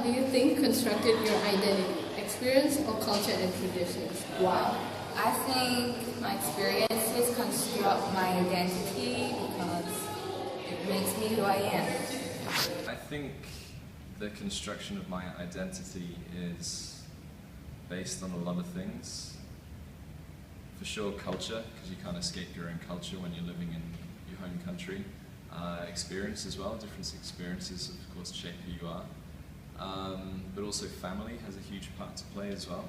do you think constructed your identity? Experience or culture and traditions? Wow. I think my experiences construct my identity because it makes me who I am. I think the construction of my identity is based on a lot of things. For sure, culture, because you can't escape your own culture when you're living in your home country. Experience as well, different experiences of course shape who you are. But also family has a huge part to play as well.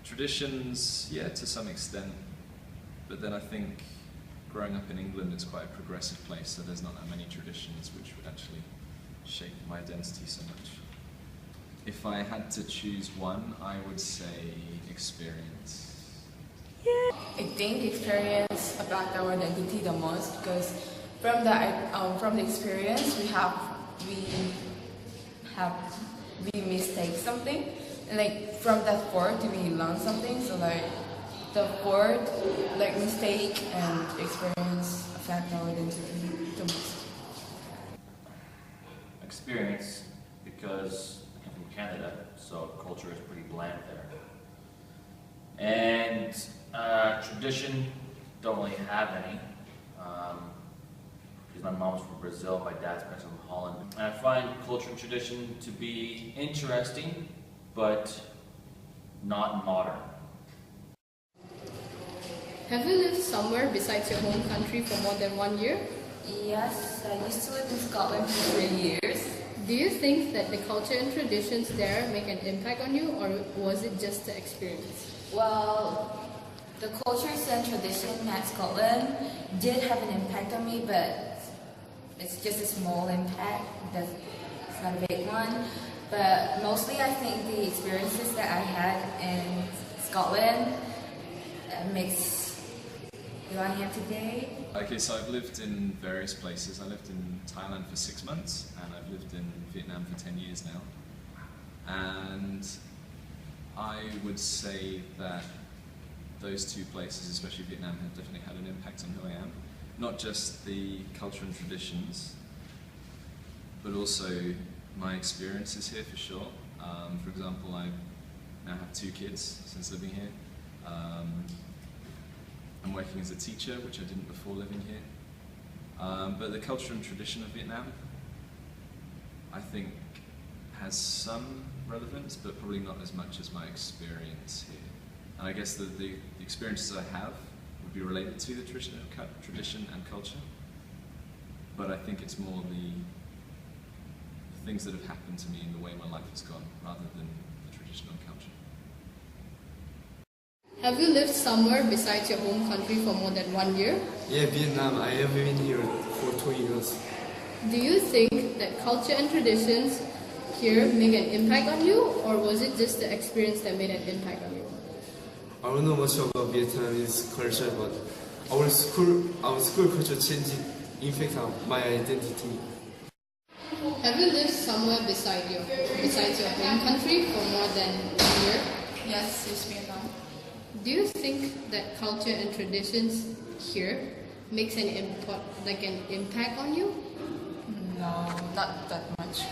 Traditions, yeah, to some extent, but then I think growing up in England, it's quite a progressive place, so there's not that many traditions which would actually shape my identity so much. If I had to choose one, I would say experience. I think experience affect our identity the most because from the experience we mistake something, and like from that fault we learn something. So like the fault, like mistake and experience affect our identity the most. Experience, because I'm from Canada, so culture is pretty bland there. And tradition, don't really have any. Because my mom's from Brazil, my dad's parents from Holland. And I find culture and tradition to be interesting, but not modern. Have you lived somewhere besides your home country for more than 1 year? Yes, I used to live in Scotland for 3 years. Do you think that the culture and traditions there make an impact on you, or was it just the experience? Well, the cultures and tradition at Scotland did have an impact on me, but it's just a small impact. It's not a big one. But mostly I think the experiences that I had in Scotland makes who I am today. Okay, so I've lived in various places. I lived in Thailand for 6 months, and I've lived in Vietnam for 10 years now. And I would say that those two places, especially Vietnam, have definitely had an impact on who I am. Not just the culture and traditions, but also my experiences here for sure. For example, I now have 2 kids since living here. I'm working as a teacher, which I didn't before living here. But the culture and tradition of Vietnam, I think, has some relevance, but probably not as much as my experience here. And I guess the experiences I have would be related to the tradition and culture, but I think it's more the things that have happened to me and the way my life has gone, rather than the traditional culture. Have you lived somewhere besides your home country for more than 1 year? Yeah, Vietnam. I have been here for 2 years. Do you think that culture and traditions here make an impact on you, or was it just the experience that made an impact on you? I don't know much about Vietnamese culture, but our school culture changed impact on my identity. Have you lived somewhere besides your home country for more than 1 year? Yes, it's Vietnam. Do you think that culture and traditions here makes an impact on you? No, not that much.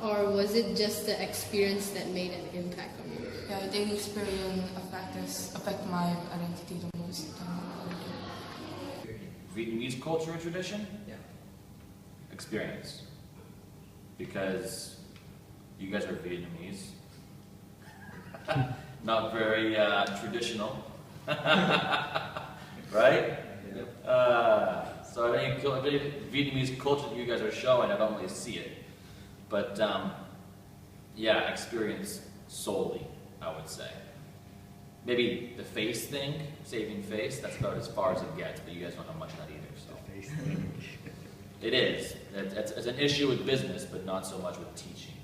Or was it just the experience that made an impact on you? Yeah, I think experience affect my identity the most. Vietnamese culture and tradition? Yeah. Experience. Because you guys are Vietnamese. Not very traditional. Right? Yep. So I think Vietnamese culture that you guys are showing, I don't really see it. But yeah, experience solely, I would say. Maybe the face thing, saving face, that's about as far as it gets, but you guys don't know much of that either. So. The face thing. It is. It's an issue with business, but not so much with teaching.